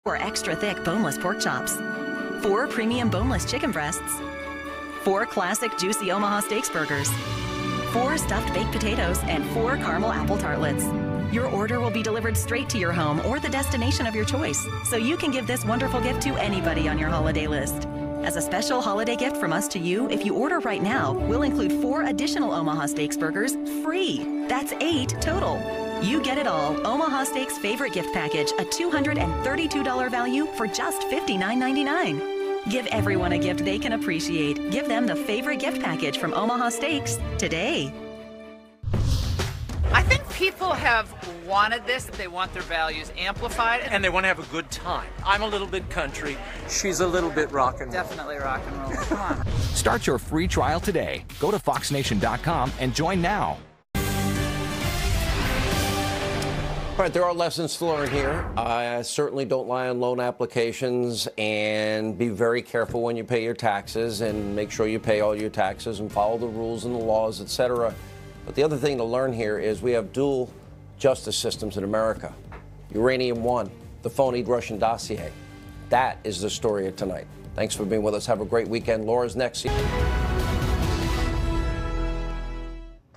4 extra thick boneless pork chops, 4 premium boneless chicken breasts, 4 classic juicy Omaha Steaks burgers, 4 stuffed baked potatoes, and 4 caramel apple tartlets. Your order will be delivered straight to your home or the destination of your choice, so you can give this wonderful gift to anybody on your holiday list. As a special holiday gift from us to you, if you order right now, we'll include 4 additional Omaha Steaks burgers free. That's 8 total. You get it all. Omaha Steaks Favorite Gift Package, a $232 value for just $59.99. Give everyone a gift they can appreciate. Give them the Favorite Gift Package from Omaha Steaks today. I think people have wanted this. They want their values amplified. And they want to have a good time. I'm a little bit country. She's a little bit rock and roll. Definitely rock and roll. Come on. Start your free trial today. Go to foxnation.com and join now. All right, there are lessons to learn here. Certainly don't lie on loan applications, and be very careful when you pay your taxes, and make sure you pay all your taxes and follow the rules and the laws, etc. But the other thing to learn here is we have dual justice systems in America. Uranium One, the phony Russian dossier. That is the story of tonight. Thanks for being with us. Have a great weekend. Laura's next.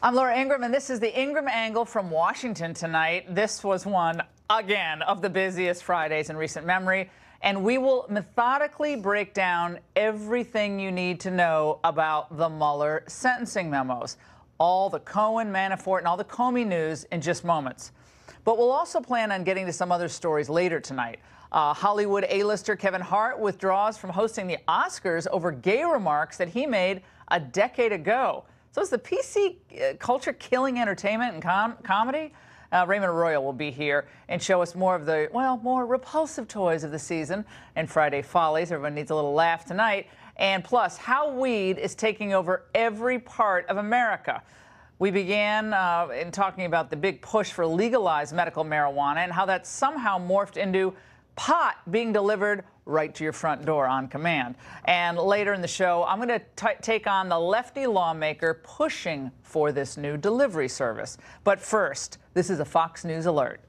I'm Laura Ingraham, and this is the Ingraham Angle from Washington tonight. This was one, again, of the busiest Fridays in recent memory, and we will methodically break down everything you need to know about the Mueller sentencing memos, all the Cohen, Manafort, and all the Comey news in just moments. But we'll also plan on getting to some other stories later tonight. Hollywood A-lister Kevin Hart withdraws from hosting the Oscars over gay remarks that he made a decade ago. So is the PC culture killing entertainment and comedy? Raymond Arroyo will be here and show us more of the, well, more repulsive toys of the season and Friday Follies. Everyone needs a little laugh tonight. And plus, how weed is taking over every part of America. We began in talking about the big push for legalized medical marijuana and how that somehow morphed into pot being delivered right to your front door on command. And later in the show, I'm going to take on the lefty lawmaker pushing for this new delivery service. But first, this is a Fox News alert.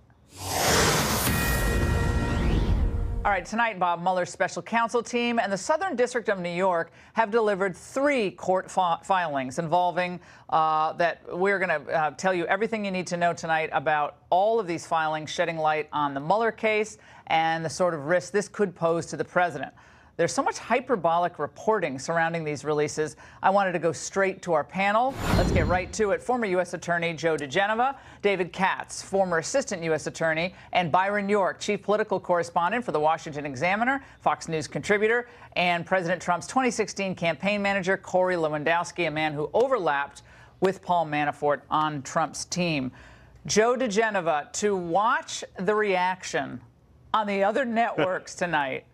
All right, tonight, Bob Mueller's special counsel team and the Southern District of New York have delivered 3 court filings involving that we're going to tell you everything you need to know tonight about all of these filings, shedding light on the Mueller case and the sort of risk this could pose to the president. There's so much hyperbolic reporting surrounding these releases. I wanted to go straight to our panel. Let's get right to it. Former U.S. Attorney Joe diGenova, David Katz, former Assistant U.S. Attorney, and Byron York, Chief Political Correspondent for the Washington Examiner, Fox News contributor, and President Trump's 2016 campaign manager, Corey Lewandowski, a man who overlapped with Paul Manafort on Trump's team. Joe diGenova, to watch the reaction on the other networks tonight,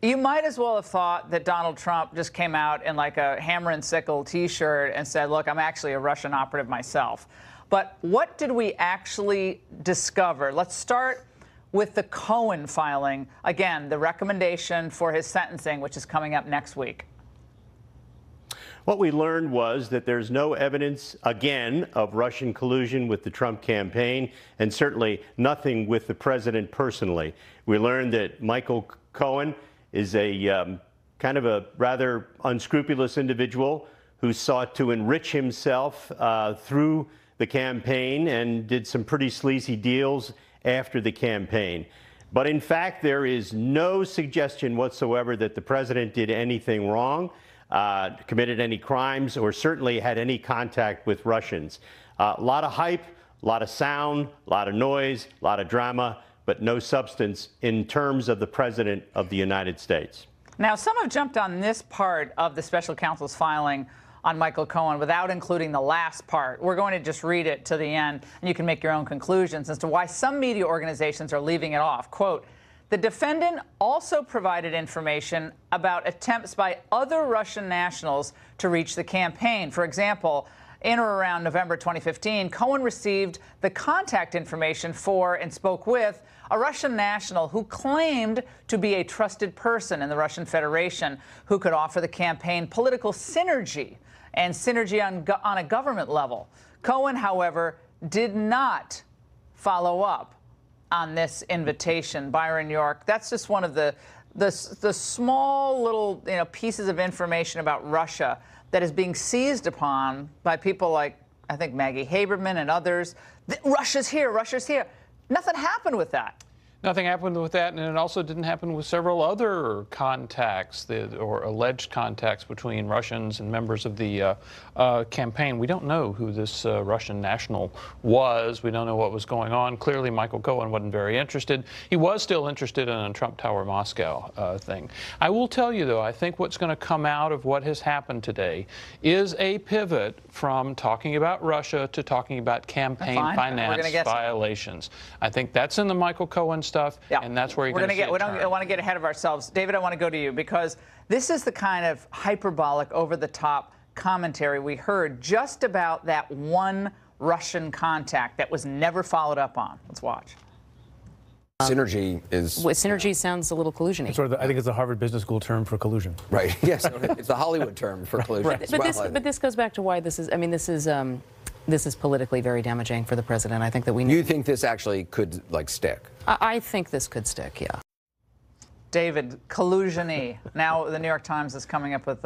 you might as well have thought that Donald Trump just came out in like a hammer and sickle T-shirt and said, look, I'm actually a Russian operative myself. But what did we actually discover? Let's start with the Cohen filing. Again, the recommendation for his sentencing, which is coming up next week. What we learned was that there's no evidence, again, of Russian collusion with the Trump campaign, and certainly nothing with the president personally. We learned that Michael Cohen is a kind of a rather unscrupulous individual who sought to enrich himself through the campaign and did some pretty sleazy deals after the campaign. But in fact, there is no suggestion whatsoever that the president did anything wrong, committed any crimes, or certainly had any contact with Russians. A lot of hype, a lot of sound, a lot of noise, a lot of drama, but no substance in terms of the President of the United States. Now, some have jumped on this part of the special counsel's filing on Michael Cohen without including the last part. We're going to just read it to the end, and you can make your own conclusions as to why some media organizations are leaving it off. Quote, the defendant also provided information about attempts by other Russian nationals to reach the campaign. For example, in or around November 2015, Cohen received the contact information for and spoke with a Russian national who claimed to be a trusted person in the Russian Federation who could offer the campaign political synergy and synergy on a government level. Cohen, however, did not follow up on this invitation. Byron York, that's just one of the small little pieces of information about Russia that is being seized upon by people like, I think, Maggie Haberman and others. Russia's here, Russia's here. Nothing happened with that. Nothing happened with that, and it also didn't happen with several other contacts or alleged contacts between Russians and members of the campaign. We don't know who this Russian national was. We don't know what was going on. Clearly, Michael Cohen wasn't very interested. He was still interested in a Trump Tower Moscow thing. I will tell you, though, I think what's going to come out of what has happened today is a pivot from talking about Russia to talking about campaign finance violations. I think that's in the Michael Cohen stuff, and that's where you're going to see it. We don't want to get ahead of ourselves. David, I want to go to you because this is the kind of hyperbolic, over-the-top commentary we heard just about that one Russian contact that was never followed up on. Let's watch. Synergy is... Well, synergy sounds a little collusion-y. Sort of I think it's a Harvard Business School term for collusion. Right. Yes, it's a Hollywood term for collusion. Right. But this goes back to why this is, I mean, this is politically very damaging for the president. I think that we need... You think this actually could, like, stick? I think this could stick, yeah. David, collusion-y. Now the New York Times is coming up with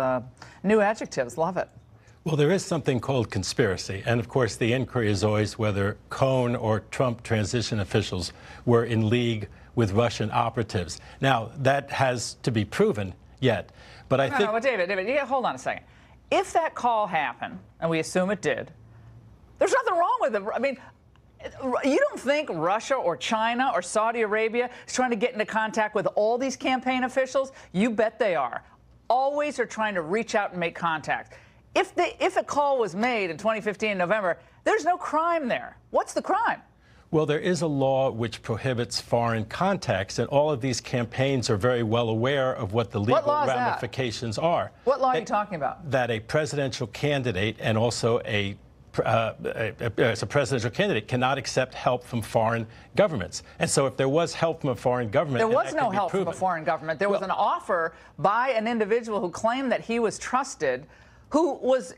new adjectives. Love it. Well, there is something called conspiracy. And, of course, the inquiry is always whether Cohen or Trump transition officials were in league with Russian operatives. Now, that has to be proven yet. But I think... No, David, hold on a second. If that call happened, and we assume it did, there's nothing wrong with it. I mean, you don't think Russia or China or Saudi Arabia is trying to get into contact with all these campaign officials? You bet they are. Always are trying to reach out and make contact. If a call was made in 2015 in November, there's no crime there. What's the crime? Well, there is a law which prohibits foreign contacts, and all of these campaigns are very well aware of what the legal ramifications are. What law are you talking about? That a presidential candidate and also as a presidential candidate cannot accept help from foreign governments. And so if there was help from a foreign government... There was no help from a foreign government. There was an offer by an individual who claimed that he was trusted, who was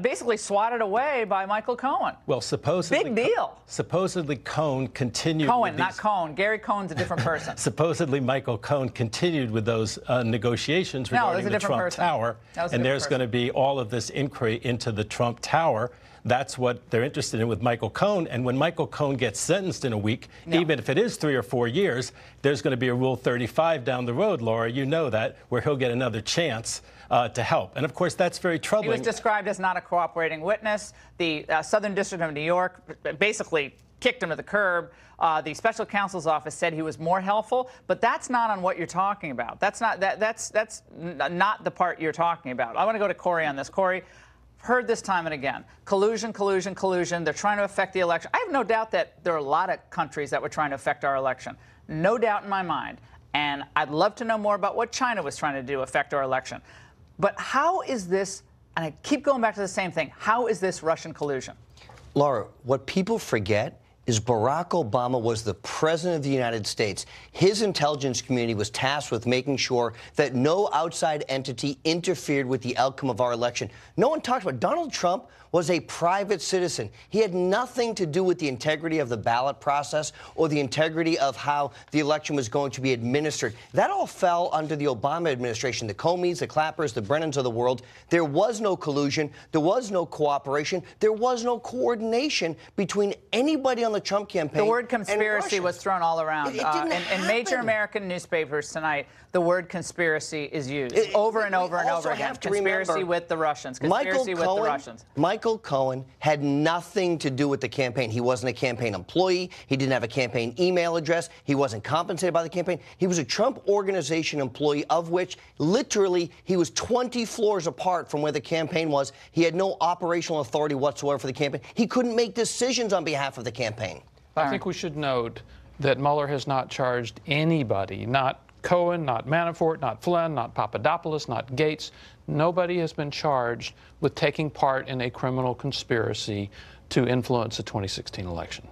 basically swatted away by Michael Cohen. Well, supposedly... Big deal. Supposedly Cohen continued... Cohen, not Cohen. Gary Cohen's a different person. Supposedly Michael Cohen continued with those negotiations regarding the Trump Tower. And there's going to be all of this inquiry into the Trump Tower. That's what they're interested in with Michael Cohen. And when Michael Cohen gets sentenced in a week, even if it is 3 or 4 years, there's going to be a Rule 35 down the road, Laura. You know that, where he'll get another chance to help. And, of course, that's very troubling. He was described as not a cooperating witness. The Southern District of New York basically kicked him to the curb. The special counsel's office said he was more helpful, but that's not on what you're talking about. That's not the part you're talking about. I want to go to Corey on this. Corey, heard this time and again. Collusion, collusion, collusion. They're trying to affect the election. I have no doubt that there are a lot of countries that were trying to affect our election. No doubt in my mind. And I'd love to know more about what China was trying to do, affect our election. But how is this, and I keep going back to the same thing, how is this Russian collusion? Laura, what people forget is Barack Obama was the president of the United States. His intelligence community was tasked with making sure that no outside entity interfered with the outcome of our election. No one talked about it. Donald Trump was a private citizen. He had nothing to do with the integrity of the ballot process or the integrity of how the election was going to be administered. That all fell under the Obama administration, the Comeys, the Clappers, the Brennans of the world. There was no collusion. There was no cooperation. There was no coordination between anybody on the Trump campaign. The word conspiracy was thrown all around. In major American newspapers tonight, the word conspiracy is used over and over and over again. Conspiracy with the Russians. Conspiracy with the Russians. Michael Cohen had nothing to do with the campaign. He wasn't a campaign employee. He didn't have a campaign email address. He wasn't compensated by the campaign. He was a Trump Organization employee, of which literally he was 20 floors apart from where the campaign was. He had no operational authority whatsoever for the campaign. He couldn't make decisions on behalf of the campaign. I think we should note that Mueller has not charged anybody, not Cohen, not Manafort, not Flynn, not Papadopoulos, not Gates. Nobody has been charged with taking part in a criminal conspiracy to influence the 2016 election.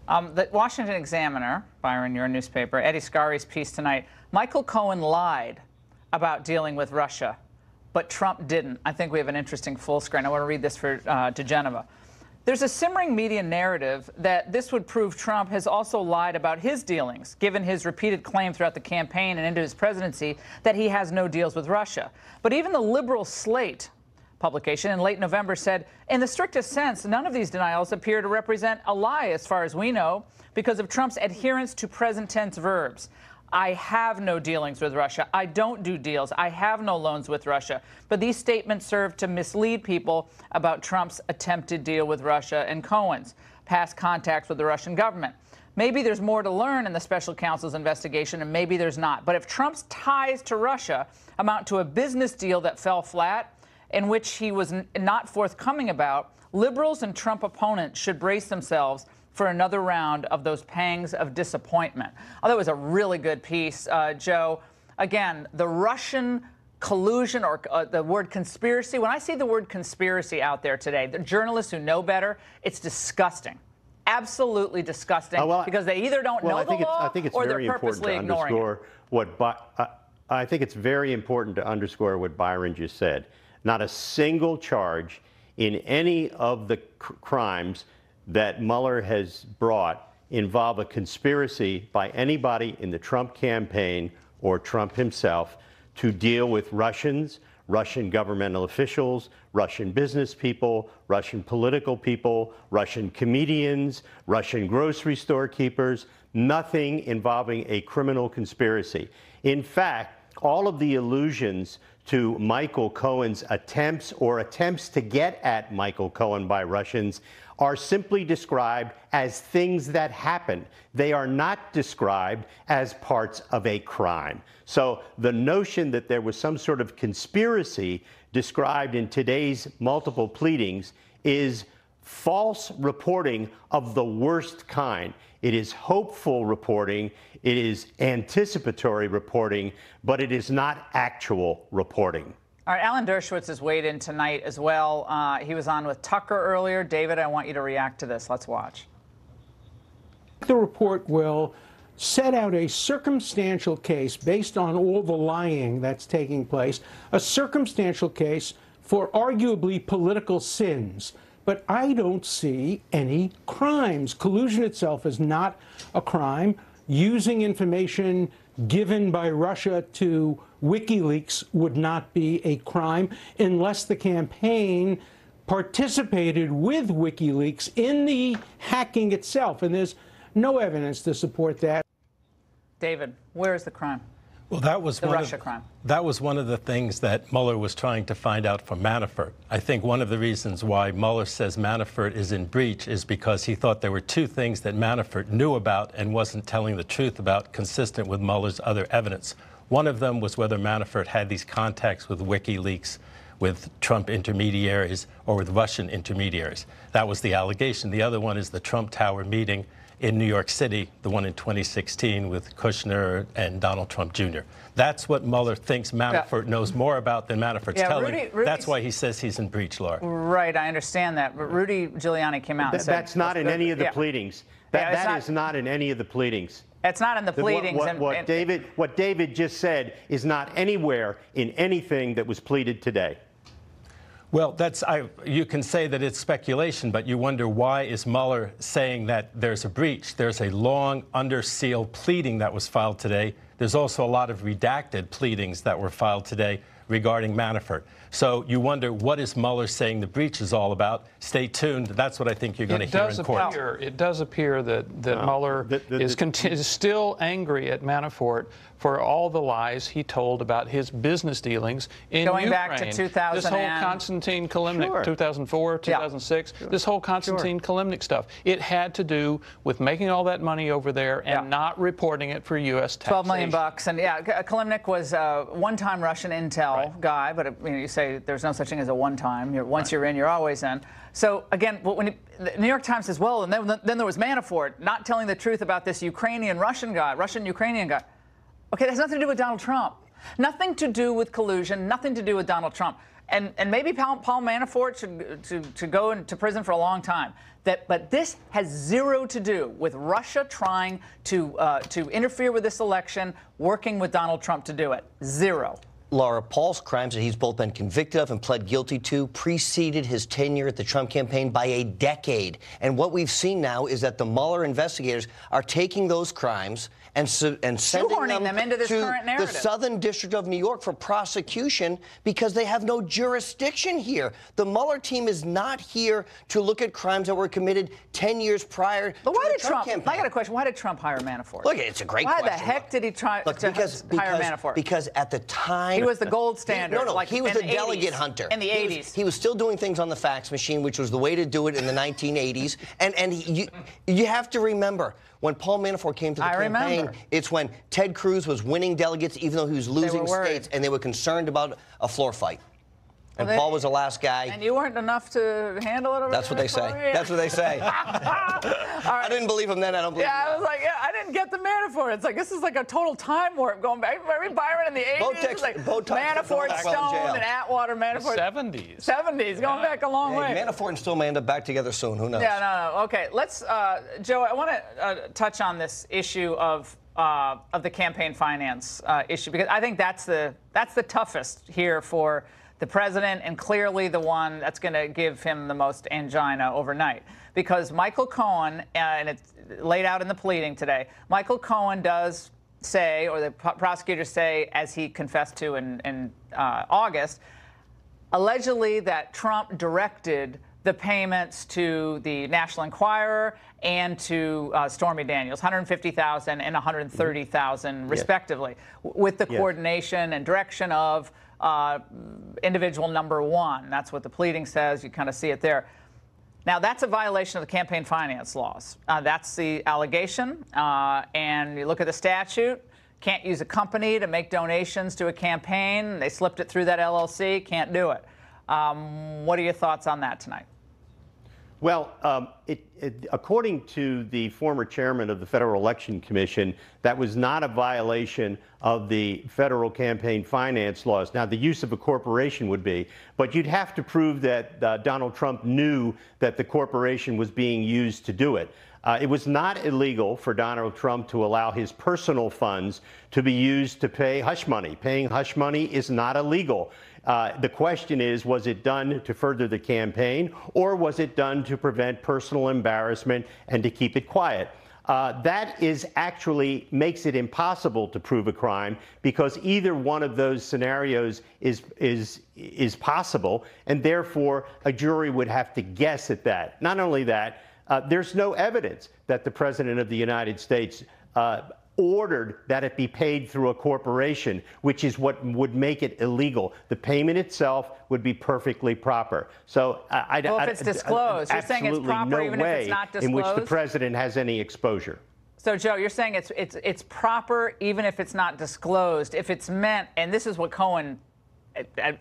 The Washington Examiner, Byron, your newspaper, Eddie Scari's piece tonight, Michael Cohen lied about dealing with Russia, but Trump didn't. I think we have an interesting full screen. I want to read this for DeGeneva. There's a simmering media narrative that this would prove Trump has also lied about his dealings, given his repeated claim throughout the campaign and into his presidency that he has no deals with Russia. But even the liberal Slate publication in late November said, in the strictest sense, none of these denials appear to represent a lie as far as we know, because of Trump's adherence to present tense verbs. I have no dealings with Russia. I don't do deals. I have no loans with Russia. But these statements serve to mislead people about Trump's attempted deal with Russia and Cohen's past contacts with the Russian government. Maybe there's more to learn in the special counsel's investigation, and maybe there's not. But if Trump's ties to Russia amount to a business deal that fell flat, in which he was not forthcoming about, liberals and Trump opponents should brace themselves for another round of those pangs of disappointment. Oh, that was a really good piece, Joe. Again, the Russian collusion or the word conspiracy, when I see the word conspiracy out there today, the journalists who know better, it's disgusting. Absolutely disgusting, because they either don't know the law or they're purposely ignoring it. I think it's very important to underscore what Byron just said. Not a single charge in any of the crimes that Mueller has brought involve a conspiracy by anybody in the Trump campaign or Trump himself to deal with Russians, Russian governmental officials, Russian business people, Russian political people, Russian comedians, Russian grocery store keepers, nothing involving a criminal conspiracy. In fact, all of the allusions to Michael Cohen's attempts to get at Michael Cohen by Russians are simply described as things that happened. They are not described as parts of a crime. So the notion that there was some sort of conspiracy described in today's multiple pleadings is false reporting of the worst kind. It is hopeful reporting, it is anticipatory reporting, but it is not actual reporting. All right, Alan Dershowitz has weighed in tonight as well. He was on with Tucker earlier. David, I want you to react to this. Let's watch. The report will set out a circumstantial case based on all the lying that's taking place, a circumstantial case for arguably political sins. But I don't see any crimes. Collusion itself is not a crime. Using information given by Russia to WikiLeaks would not be a crime unless the campaign participated with WikiLeaks in the hacking itself. And there's no evidence to support that. David, where is the crime? Well, that was That was one of the things that Mueller was trying to find out from Manafort. I think one of the reasons why Mueller says Manafort is in breach is because he thought there were two things that Manafort knew about and wasn't telling the truth about, consistent with Mueller's other evidence. One of them was whether Manafort had these contacts with WikiLeaks, with Trump intermediaries, or with Russian intermediaries. That was the allegation. The other one is the Trump Tower meeting in New York City, the one in 2016 with Kushner and Donald Trump Jr. That's what Mueller thinks Manafort knows more about than Manafort's telling. That's why he says he's in breach, Laura. Right, I understand that. But Rudy Giuliani came out and said... That's not in any of the pleadings. That is not in any of the pleadings. It's not in the pleadings. What David just said is not anywhere in anything that was pleaded today. Well, you can say that it's speculation, but you wonder, why is Mueller saying that there's a breach? There's a long under seal pleading that was filed today. There's also a lot of redacted pleadings that were filed today regarding Manafort. So you wonder, what is Mueller saying the breach is all about? Stay tuned. That's what I think you're going to hear in court. It does appear that Mueller is still angry at Manafort for all the lies he told about his business dealings in Ukraine. Going back to 2000. This whole Konstantin Kilimnik, 2004, 2006, this whole Konstantin Kilimnik stuff. It had to do with making all that money over there and not reporting it for U.S. taxation. $12 million. And Kilimnik was a one-time Russian intel guy, but you say there's no such thing as a one-time. Once you're in, you're always in. So again, when the New York Times says, well, and then there was Manafort not telling the truth about this Russian-Ukrainian guy. Okay, that has nothing to do with Donald Trump. Nothing to do with collusion, nothing to do with Donald Trump. And maybe Paul Manafort should go into prison for a long time. But this has zero to do with Russia trying to interfere with this election, working with Donald Trump to do it. Zero. Laura, Paul's crimes that he's both been convicted of and pled guilty to preceded his tenure at the Trump campaign by a decade. And what we've seen now is that the Mueller investigators are taking those crimes and sending them into this current narrative. The Southern District of New York for prosecution because they have no jurisdiction here. The Mueller team is not here to look at crimes that were committed 10 years prior to the Trump campaign. I got a question. Why did Trump hire Manafort? Look, it's a great question. Why the heck did he try to hire Manafort? Because at the time... He was the gold standard. He was a delegate hunter. In the 80s. He was still doing things on the fax machine, which was the way to do it in the 1980s. And you have to remember, when Paul Manafort came to the campaign, it's when Ted Cruz was winning delegates, even though he was losing states, and they were concerned about a floor fight. And Paul was the last guy. And you weren't enough to handle it over That's what they say. That's what they say. I didn't believe him then. I don't believe him now. I was like, I didn't get the Manafort. It's like, this is like a total time warp going back. Remember Byron in the 80s? Like Manafort, Stone, and Atwater. Manafort. 70s. 70s, going back a long way. Manafort and Stone may end up back together soon. Who knows? Yeah, no. Okay, let's, Joe, I want to touch on this issue of the campaign finance issue, because I think that's the toughest here for the president, and clearly the one that's going to give him the most angina overnight. Because Michael Cohen, and it's laid out in the pleading today, Michael Cohen does say, or the prosecutors say, as he confessed to in August, allegedly that Trump directed the payments to the National Enquirer and to Stormy Daniels, $150,000 and $130,000 respectively, with the coordination and direction of individual number one. That's what the pleading says. You kind of see it there. Now, that's a violation of the campaign finance laws. That's the allegation. And you look at the statute, can't use a company to make donations to a campaign. They slipped it through that LLC, can't do it. What are your thoughts on that tonight? Well, according to the former chairman of the Federal Election Commission, that was not a violation of the federal campaign finance laws. Now, the use of a corporation would be, but you'd have to prove that Donald Trump knew that the corporation was being used to do it. It was not illegal for Donald Trump to allow his personal funds to be used to pay hush money. Paying hush money is not illegal. The question is, was it done to further the campaign, or was it done to prevent personal embarrassment and to keep it quiet? That actually makes it impossible to prove a crime, because either one of those scenarios is possible, and therefore a jury would have to guess at that. Not only that, there's no evidence that the President of the United States ordered that it be paid through a corporation, which is what would make it illegal. The payment itself would be perfectly proper. So if it's disclosed, you're saying it's proper even if it's not disclosed? In which the president has any exposure. So, Joe, you're saying it's proper even if it's not disclosed. If it's meant, and this is what Cohen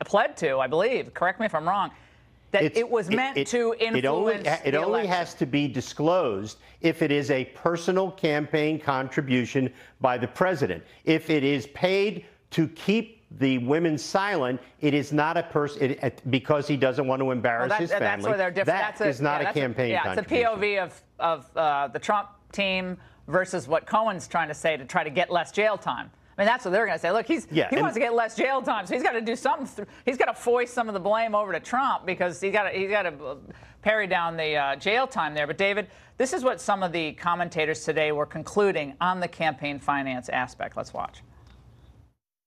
pled to, I believe, correct me if I'm wrong, that it was meant to influence It only has to be disclosed if it is a personal campaign contribution by the president. If it is paid to keep the women silent, it is not a person because he doesn't want to embarrass his family. That's where they're different. That is not a campaign contribution. It's a POV of the Trump team versus what Cohen's trying to say to try to get less jail time. I mean, that's what they're going to say. Look, he wants to get less jail time, so he's got to do something. He's got to foist some of the blame over to Trump because he's got to parry down the jail time there. But, David, this is what some of the commentators today were concluding on the campaign finance aspect. Let's watch.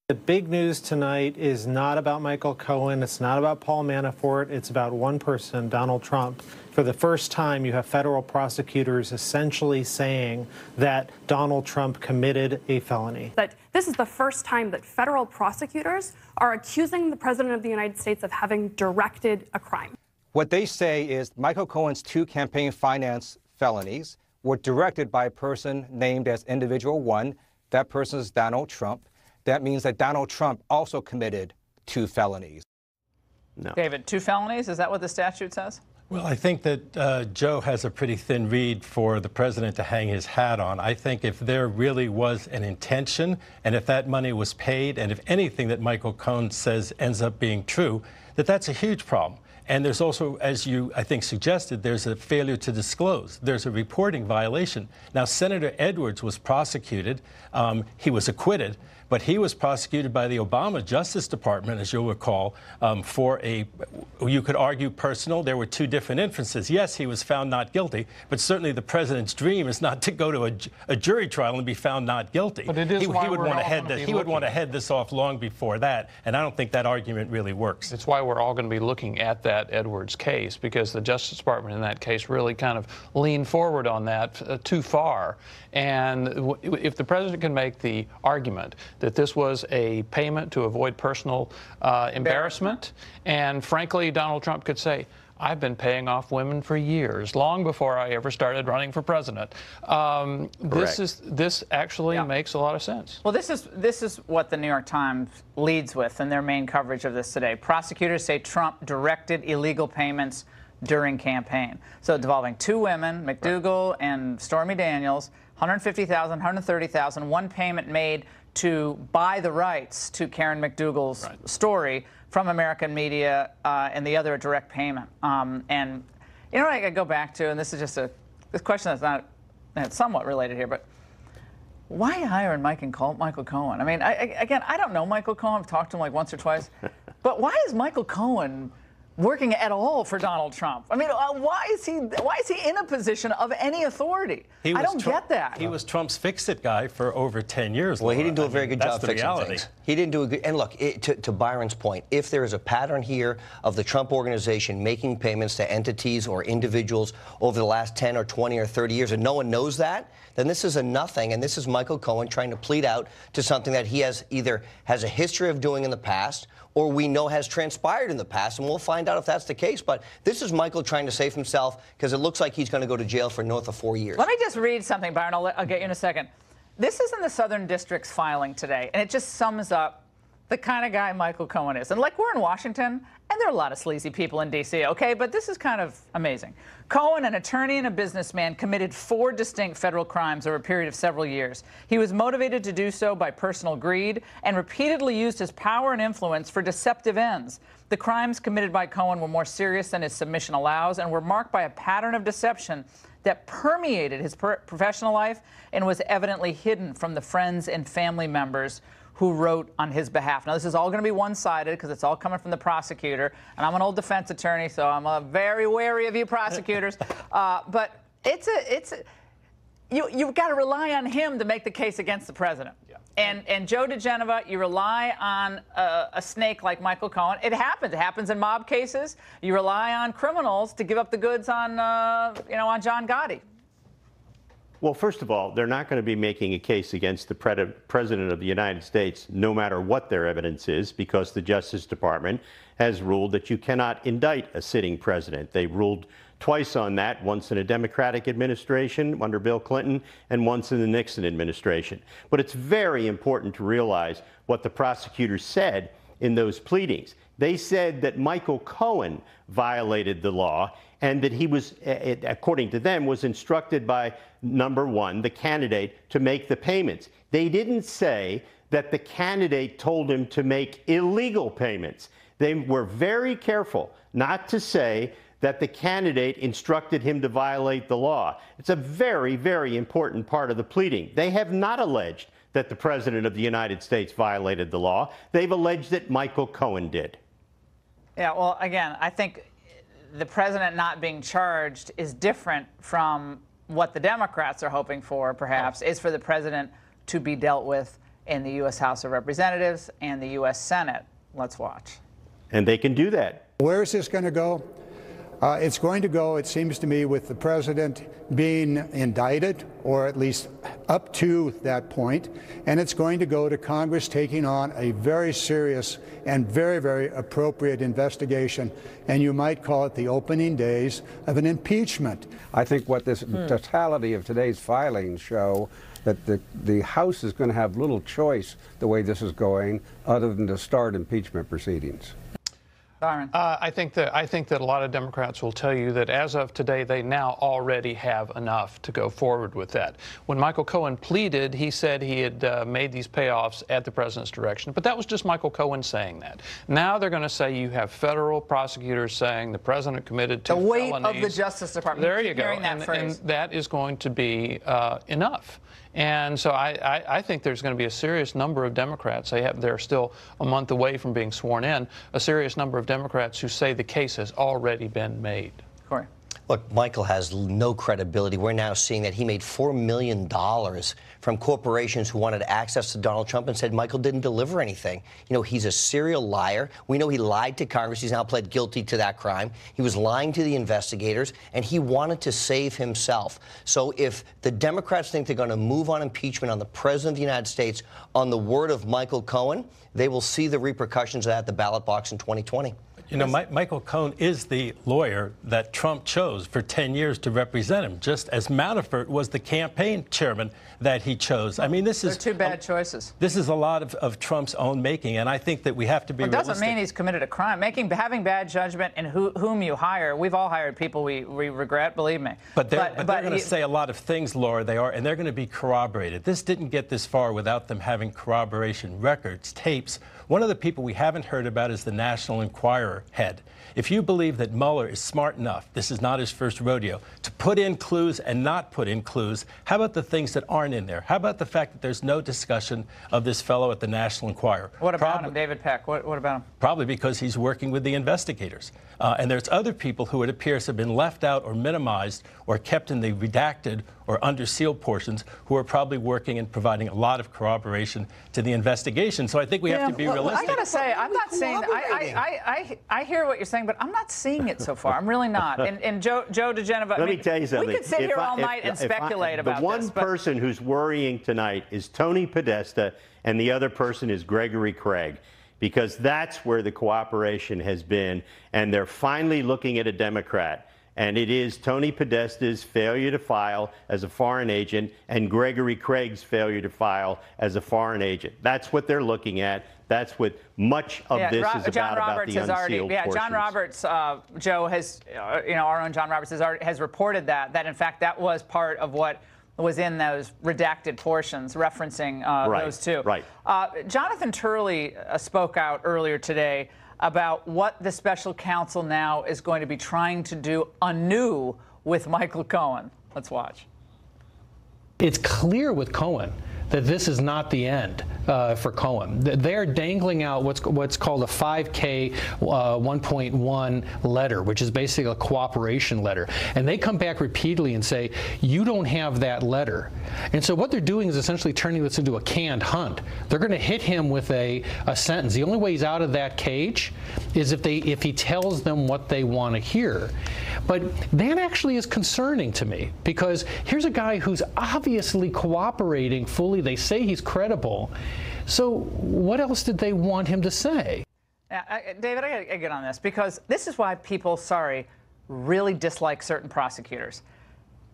The big news tonight is not about Michael Cohen. It's not about Paul Manafort. It's about one person, Donald Trump. For the first time, you have federal prosecutors essentially saying that Donald Trump committed a felony. That this is the first time that federal prosecutors are accusing the President of the United States of having directed a crime. What they say is Michael Cohen's 2 campaign finance felonies were directed by a person named as Individual 1. That person is Donald Trump. That means that Donald Trump also committed 2 felonies. No. David, 2 felonies? Is that what the statute says? Well, I think that Joe has a pretty thin reed for the president to hang his hat on. I think if there really was an intention, and if that money was paid, and if anything that Michael Cohen says ends up being true, that's a huge problem. And there's also, as you, I think, suggested, there's a failure to disclose. There's a reporting violation. Now, Senator Edwards was prosecuted. He was acquitted, but he was prosecuted by the Obama Justice Department, as you'll recall, for a, you could argue, personal. There were two different inferences. Yes, he was found not guilty, but certainly the president's dream is not to go to a jury trial and be found not guilty. But it is he why would we're want to all head gonna this. be He would want to looking. head this off long before that, and I don't think that argument really works. It's why we're all going to be looking at that Edwards case, because the Justice Department in that case really kind of leaned forward on that too far. And if the president can make the argument that this was a payment to avoid personal embarrassment, and frankly, Donald Trump could say, I've been paying off women for years, long before I ever started running for president. This actually makes a lot of sense. Well, this is what the New York Times leads with in their main coverage of this today. Prosecutors say Trump directed illegal payments during campaign. So involving two women, McDougal and Stormy Daniels, $150,000, $130,000, one payment made to buy the rights to Karen McDougal's story from American media, and the other a direct payment. And you know what I go back to, and this is just this question that's it's somewhat related here, but why hiring Michael Cohen? I mean, again, I don't know Michael Cohen. I've talked to him like once or twice, but why is Michael Cohen working at all for Donald Trump? I mean, why is he in a position of any authority? I don't get that. He was Trump's fix-it guy for over 10 years. Well, he didn't do a very good job fixing fixing things. He didn't do a good. And look, to Byron's point, if there is a pattern here of the Trump organization making payments to entities or individuals over the last 10 or 20 or 30 years, and no one knows that, then this is a nothing. And this is Michael Cohen trying to plead out to something that he either has a history of doing in the past, or we know has transpired in the past, and we'll find out if that's the case. But this is Michael trying to save himself, because it looks like he's going to go to jail for north of 4 years. Let me just read something, Byron. I'll get you in a second. This is in the Southern District's filing today, and it just sums up the kind of guy Michael Cohen is. And like, we're in Washington, and there are a lot of sleazy people in D.C., okay? But this is kind of amazing. Cohen, an attorney and a businessman, committed 4 distinct federal crimes over a period of several years. He was motivated to do so by personal greed and repeatedly used his power and influence for deceptive ends. The crimes committed by Cohen were more serious than his submission allows and were marked by a pattern of deception that permeated his professional life and was evidently hidden from the friends and family members who wrote on his behalf. Now, this is all going to be one-sided because it's all coming from the prosecutor, and I'm an old defense attorney, so I'm very wary of you prosecutors. But you've got to rely on him to make the case against the president. Yeah. And Joe DeGenova, you rely on a snake like Michael Cohen. It happens. It happens in mob cases. You rely on criminals to give up the goods on, on John Gotti. Well, first of all, they're not going to be making a case against the President of the United States, no matter what their evidence is, because the Justice Department has ruled that you cannot indict a sitting president. They ruled twice on that, once in a Democratic administration under Bill Clinton and once in the Nixon administration. But it's very important to realize what the prosecutors said in those pleadings. They said that Michael Cohen violated the law and that he was, according to them, was instructed by, number one, the candidate to make the payments. They didn't say that the candidate told him to make illegal payments. They were very careful not to say that the candidate instructed him to violate the law. It's a very, very important part of the pleading. They have not alleged that the President of the United States violated the law. They've alleged that Michael Cohen did. Yeah, well, again, I think the president not being charged is different from what the Democrats are hoping for, perhaps, is for the president to be dealt with in the U.S. House of Representatives and the U.S. Senate. Let's watch. And they can do that. Where is this going to go? It's going to go, it seems to me, with the president being indicted, or at least up to that point, and it's going to go to Congress taking on a very serious and very, very appropriate investigation, and you might call it the opening days of an impeachment. I think what this totality of today's filings show that the House is going to have little choice the way this is going other than to start impeachment proceedings. I think that a lot of Democrats will tell you that as of today, they now already have enough to go forward with that. When Michael Cohen pleaded, he said he had made these payoffs at the president's direction, but that was just Michael Cohen saying that. Now they're going to say you have federal prosecutors saying the president committed to the weight felonies. of the Justice Department. There you go. And that is going to be enough. And so I think there's going to be a serious number of Democrats. They're still a month away from being sworn in. A serious number of Democrats who say the case has already been made. Corey. Look, Michael has no credibility. We're now seeing that he made $4 million from corporations who wanted access to Donald Trump and said Michael didn't deliver anything. You know, he's a serial liar. We know he lied to Congress. He's now pled guilty to that crime. He was lying to the investigators, and he wanted to save himself. So if the Democrats think they're going to move on impeachment on the President of the United States on the word of Michael Cohen, they will see the repercussions of that at the ballot box in 2020. You know, Michael Cohen is the lawyer that Trump chose for 10 years to represent him, just as Manafort was the campaign chairman that he chose. I mean, they're two bad choices. This is a lot of Trump's own making, and I think that we have to be realistic. It doesn't mean he's committed a crime. Having bad judgment in whom you hire. We've all hired people we regret, believe me. But they're going to say a lot of things, Laura, and they're going to be corroborated. This didn't get this far without them having corroboration records, tapes. One of the people we haven't heard about is the National Enquirer head. If you believe that Mueller is smart enough, this is not his first rodeo, to put in clues and not put in clues, how about the things that aren't in there? How about the fact that there's no discussion of this fellow at the National Enquirer? What about him, David Peck? What about him? Probably because he's working with the investigators. And there's other people who it appears have been left out or minimized or kept in the redacted or under seal portions who are probably working and providing a lot of corroboration to the investigation. So I think we have to be realistic. I got to say, I'm not saying I hear what you're saying, but I'm not seeing it so far. I'm really not. And Joe DeGenova, let me tell you something. We could sit here all night and speculate about this. The one person who's worrying tonight is Tony Podesta, and the other person is Gregory Craig, because that's where the cooperation has been, and they're finally looking at a Democrat. And it is Tony Podesta's failure to file as a foreign agent and Gregory Craig's failure to file as a foreign agent. That's what they're looking at. That's what much of this is about the unsealed portions. John Roberts, Joe, has, our own John Roberts has reported that in fact that was part of what was in those redacted portions referencing those two. Right. Jonathan Turley spoke out earlier today about what the special counsel now is going to be trying to do anew with Michael Cohen. Let's watch. It's clear with Cohen that this is not the end for Cohen. They're dangling out what's called a 5K 1.1 letter, which is basically a cooperation letter. And they come back repeatedly and say, you don't have that letter. And so what they're doing is essentially turning this into a canned hunt. They're going to hit him with a sentence. The only way he's out of that cage is if he tells them what they want to hear. But that actually is concerning to me, because here's a guy who's obviously cooperating fully. They say he's credible. So what else did they want him to say? David, I got to get on this, because this is why people, really dislike certain prosecutors.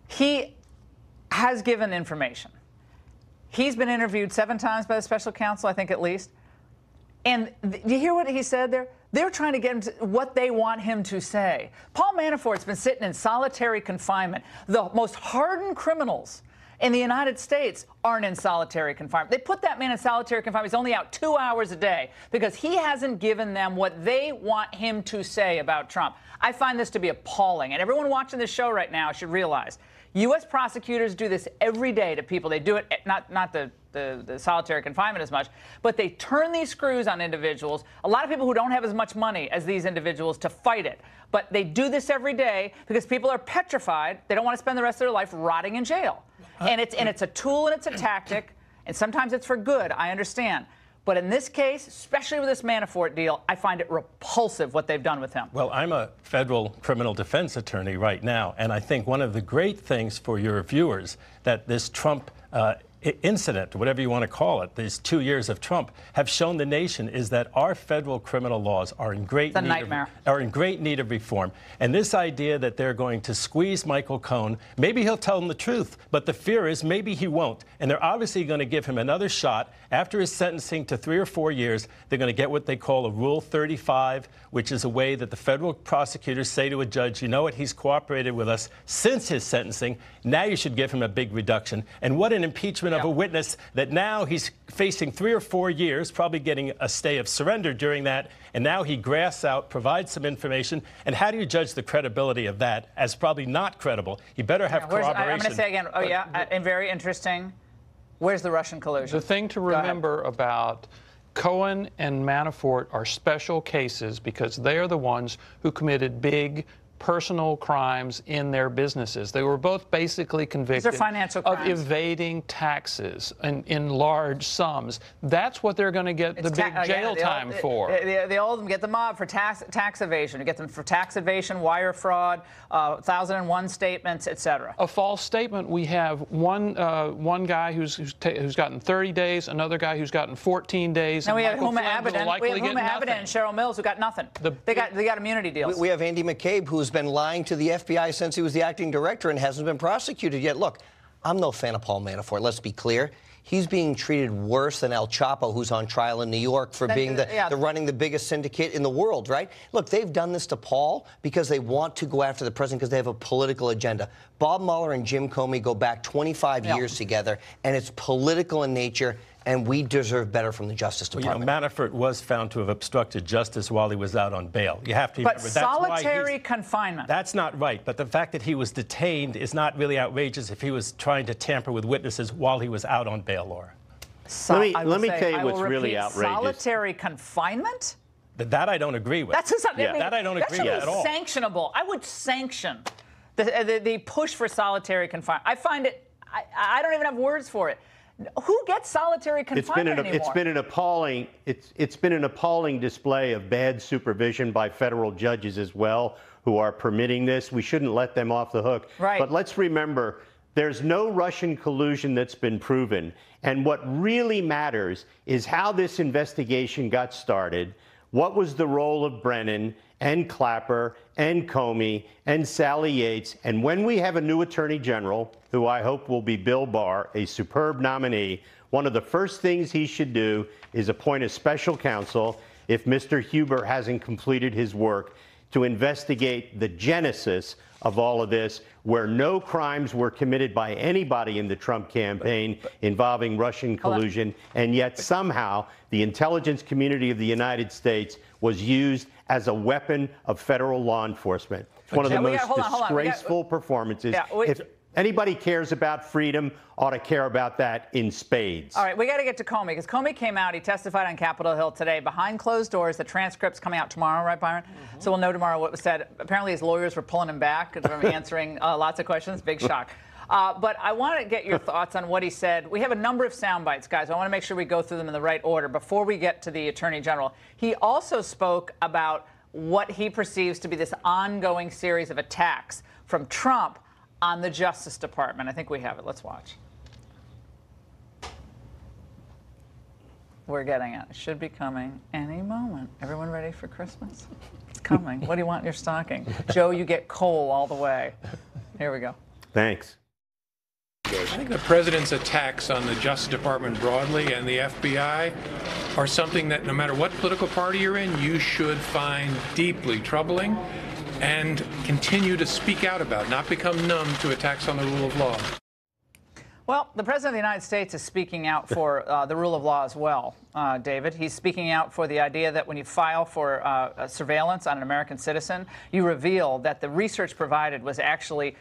He has given information. He's been interviewed 7 times by the special counsel, I think at least. And do you hear what he said there? They're trying to get him to what they want him to say. Paul Manafort's been sitting in solitary confinement. The most hardened criminals in the United States aren't in solitary confinement. They put that man in solitary confinement. He's only out 2 hours a day because he hasn't given them what they want him to say about Trump. I find this to be appalling. And everyone watching this show right now should realize U.S. prosecutors do this every day to people. They do it, not the solitary confinement as much, but they turn these screws on individuals, a lot of people who don't have as much money as these individuals to fight it. But they do this every day because people are petrified. They don't want to spend the rest of their life rotting in jail. And it's a tool and it's a tactic, and sometimes it's for good, I understand. But in this case, especially with this Manafort deal, I find it repulsive what they've done with him. Well, I'm a federal criminal defense attorney right now, and I think one of the great things for your viewers that this Trump incident, whatever you want to call it, these 2 years of Trump, have shown the nation is that our federal criminal laws are in great need of reform. And this idea that they're going to squeeze Michael Cohen, maybe he'll tell them the truth, but the fear is maybe he won't. And they're obviously going to give him another shot. After his sentencing to 3 or 4 years, they're going to get what they call a Rule 35, which is a way that the federal prosecutors say to a judge, you know what, he's cooperated with us since his sentencing. Now you should give him a big reduction. And what an impeachment of a witness that now he's facing 3 or 4 years, probably getting a stay of surrender during that. And now he grasps out, provides some information. And how do you judge the credibility of that as probably not credible? You better have corroboration. I'm going to say again, and very interesting. Where's the Russian collusion? The thing to remember about Cohen and Manafort are special cases because they are the ones who committed big personal crimes in their businesses. They were both basically convicted of evading taxes in large sums. That's what they're going to get the big jail time for. They all get the mob for tax evasion. You get them for tax evasion, wire fraud, 1001 statements, etc. A false statement. We have one guy who's gotten 30 days, another guy who's gotten 14 days. And we have Huma Abedin and Cheryl Mills who got nothing. They got immunity deals. We have Andy McCabe, who's been lying to the FBI since he was the acting director and hasn't been prosecuted yet. Look, I'm no fan of Paul Manafort, let's be clear. He's being treated worse than El Chapo, who's on trial in New York for being running the biggest syndicate in the world, right? Look, they've done this to Paul because they want to go after the president because they have a political agenda. Bob Mueller and Jim Comey go back 25 years together, and it's political in nature, and we deserve better from the Justice Department. Well, Manafort was found to have obstructed justice while he was out on bail. You have to remember that's solitary confinement. That's not right. But the fact that he was detained is not really outrageous if he was trying to tamper with witnesses while he was out on bail, Laura. Let me tell you what's really outrageous. Solitary confinement? That I don't agree with. That's that I don't agree with at all. That's sanctionable. I would sanction the push for solitary confinement. I find it. I don't even have words for it. Who gets solitary confinement anymore? It's been an appalling display of bad supervision by federal judges as well, who are permitting this. We shouldn't let them off the hook. Right. But let's remember, there's no Russian collusion that's been proven. And what really matters is how this investigation got started. What was the role of Brennan and Clapper and Comey and Sally Yates? And when we have a new attorney general, who I hope will be Bill Barr, a superb nominee, one of the first things he should do is appoint a special counsel, if Mr. Huber hasn't completed his work, to investigate the genesis of all of this, where no crimes were committed by anybody in the Trump campaign involving Russian collusion, and yet somehow the intelligence community of the United States was used as a weapon of federal law enforcement. It's one of the most disgraceful performances. If anybody cares about freedom, ought to care about that in spades. All right, we got to get to Comey, because Comey came out. He testified on Capitol Hill today behind closed doors. The transcript's coming out tomorrow, right, Byron? So we'll know tomorrow what was said. Apparently his lawyers were pulling him back from answering lots of questions. Big shock. But I want to get your thoughts on what he said. We have a number of sound bites, guys. I want to make sure we go through them in the right order before we get to the Attorney General. He also spoke about what he perceives to be this ongoing series of attacks from Trump on the Justice Department. I think we have it. Let's watch. We're getting it. It should be coming any moment. Everyone ready for Christmas? It's coming. What do you want in your stocking? Joe, you get coal all the way. Here we go. Thanks. I think the president's attacks on the Justice Department broadly and the FBI are something that no matter what political party you're in, you should find deeply troubling and continue to speak out about, not become numb to attacks on the rule of law. Well, the President of the United States is speaking out for the rule of law as well, David. He's speaking out for the idea that when you file for surveillance on an American citizen, you reveal that the research provided was actually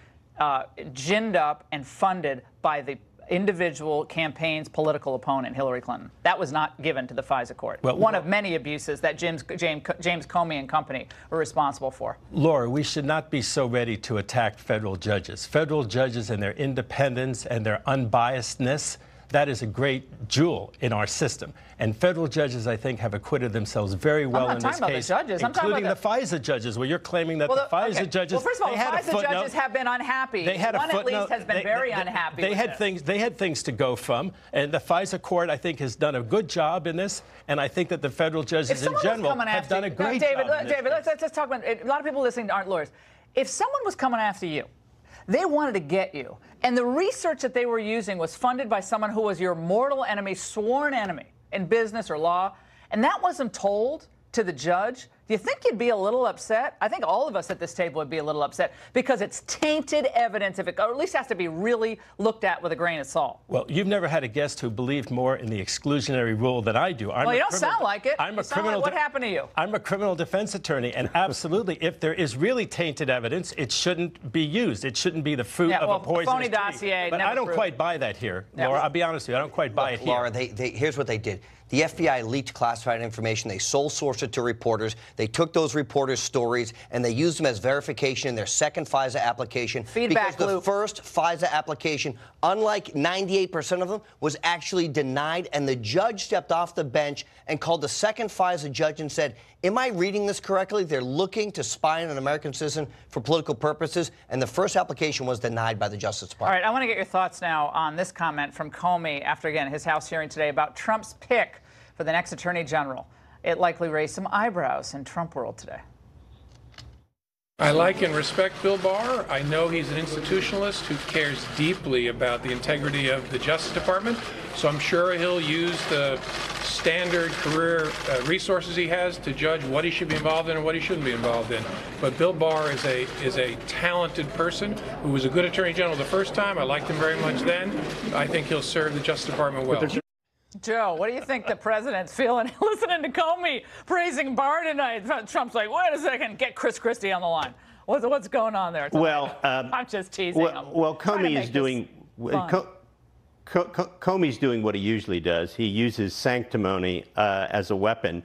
ginned up and funded by the individual campaign's political opponent, Hillary Clinton. That was not given to the FISA court. Well, one of many abuses that James Comey and company were responsible for. Laura, we should not be so ready to attack federal judges. Federal judges and their independence and their unbiasedness, that is a great jewel in our system. And federal judges, I think, have acquitted themselves very well in this case, including the FISA judges, where you're claiming that the FISA judges. Well, first of all, FISA judges have been unhappy. They had One at least has been very unhappy. They had things to go from, and the FISA court, I think, has done a good job in this, and I think that the federal judges in general have done a great job. David, let's talk about it. A lot of people listening aren't lawyers. If someone was coming after you, they wanted to get you, and the research that they were using was funded by someone who was your mortal enemy, sworn enemy in business or law, and that wasn't told to the judge, do you think you'd be a little upset? I think all of us at this table would be a little upset because it's tainted evidence, or at least has to be really looked at with a grain of salt. Well, you've never had a guest who believed more in the exclusionary rule than I do. Well, you don't sound like it. What happened to you? I'm a criminal defense attorney, and absolutely, if there is really tainted evidence, it shouldn't be used. It shouldn't be the fruit of a poisonous phony dossier. But I don't quite buy that here, Laura. I'll be honest with you. I don't quite buy it here. Laura, here's what they did. The FBI leaked classified information. They sole sourced it to reporters. They took those reporters' stories and they used them as verification in their second FISA application. Feedback because the first FISA application, unlike 98% of them, was actually denied. And the judge stepped off the bench and called the second FISA judge and said, am I reading this correctly? They're looking to spy on an American citizen for political purposes. And the first application was denied by the Justice Department. All right, I want to get your thoughts now on this comment from Comey after, again, his House hearing today about Trump's pick for the next Attorney General. It likely raised some eyebrows in Trump world today. I like and respect Bill Barr. I know he's an institutionalist who cares deeply about the integrity of the Justice Department, so I'm sure he'll use the standard career resources he has to judge what he should be involved in and what he shouldn't be involved in. But Bill Barr is a talented person who was a good Attorney General the first time. I liked him very much then. I think he'll serve the Justice Department well. Joe, what do you think the president's feeling listening to Comey praising Barr tonight? Trump's like, wait a second, get Chris Christie on the line. What's going on there? Well, I'm just teasing him. Well, Comey is doing Comey's doing what he usually does. He uses sanctimony as a weapon.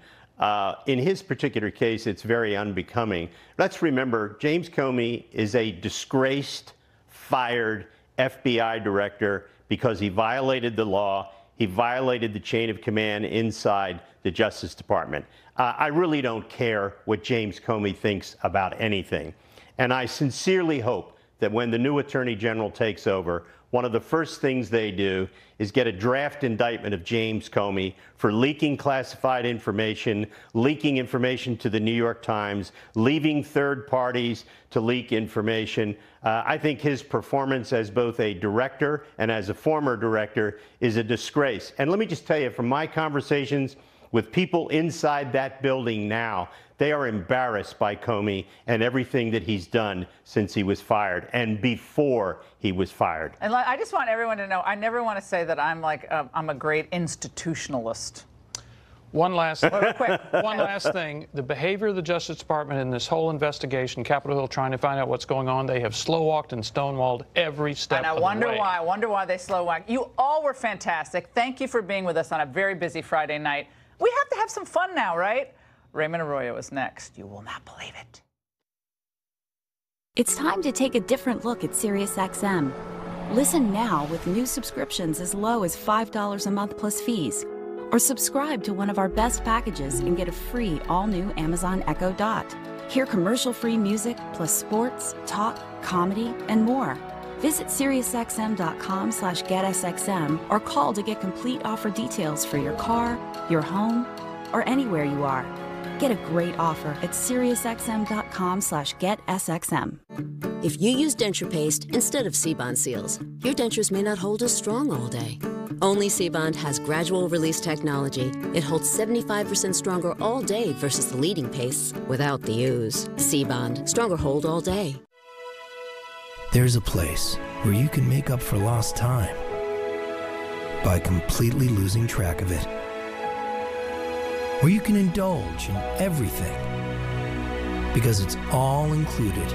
In his particular case, it's very unbecoming. Let's remember, James Comey is a disgraced, fired FBI director because he violated the law. He violated the chain of command inside the Justice Department. I really don't care what James Comey thinks about anything. And I sincerely hope that when the new Attorney General takes over, one of the first things they do is get a draft indictment of James Comey for leaking classified information, leaking information to the New York Times, leaving third parties to leak information. I think his performance as both a director and as a former director is a disgrace. And let me just tell you, from my conversations with people inside that building now, they are embarrassed by Comey and everything that he's done since he was fired and before he was fired. And I just want everyone to know, I never want to say that I'm a great institutionalist. One last thing. The behavior of the Justice Department in this whole investigation, Capitol Hill trying to find out what's going on, they have slow-walked and stonewalled every step of the way. And I wonder why they slow-walked. You all were fantastic. Thank you for being with us on a very busy Friday night. We have to have some fun now, right? Raymond Arroyo is next. You will not believe it. It's time to take a different look at SiriusXM. Listen now with new subscriptions as low as $5 a month plus fees. Or subscribe to one of our best packages and get a free all-new Amazon Echo Dot. Hear commercial-free music plus sports, talk, comedy, and more. Visit SiriusXM.com/GetSXM or call to get complete offer details for your car, your home, or anywhere you are. Get a great offer at SiriusXM.com/GetSXM. If you use denture paste instead of Seabond seals, your dentures may not hold as strong all day. Only Seabond has gradual release technology. It holds 75% stronger all day versus the leading pastes without the ooze. Seabond, stronger hold all day. There's a place where you can make up for lost time by completely losing track of it. Where you can indulge in everything because it's all included.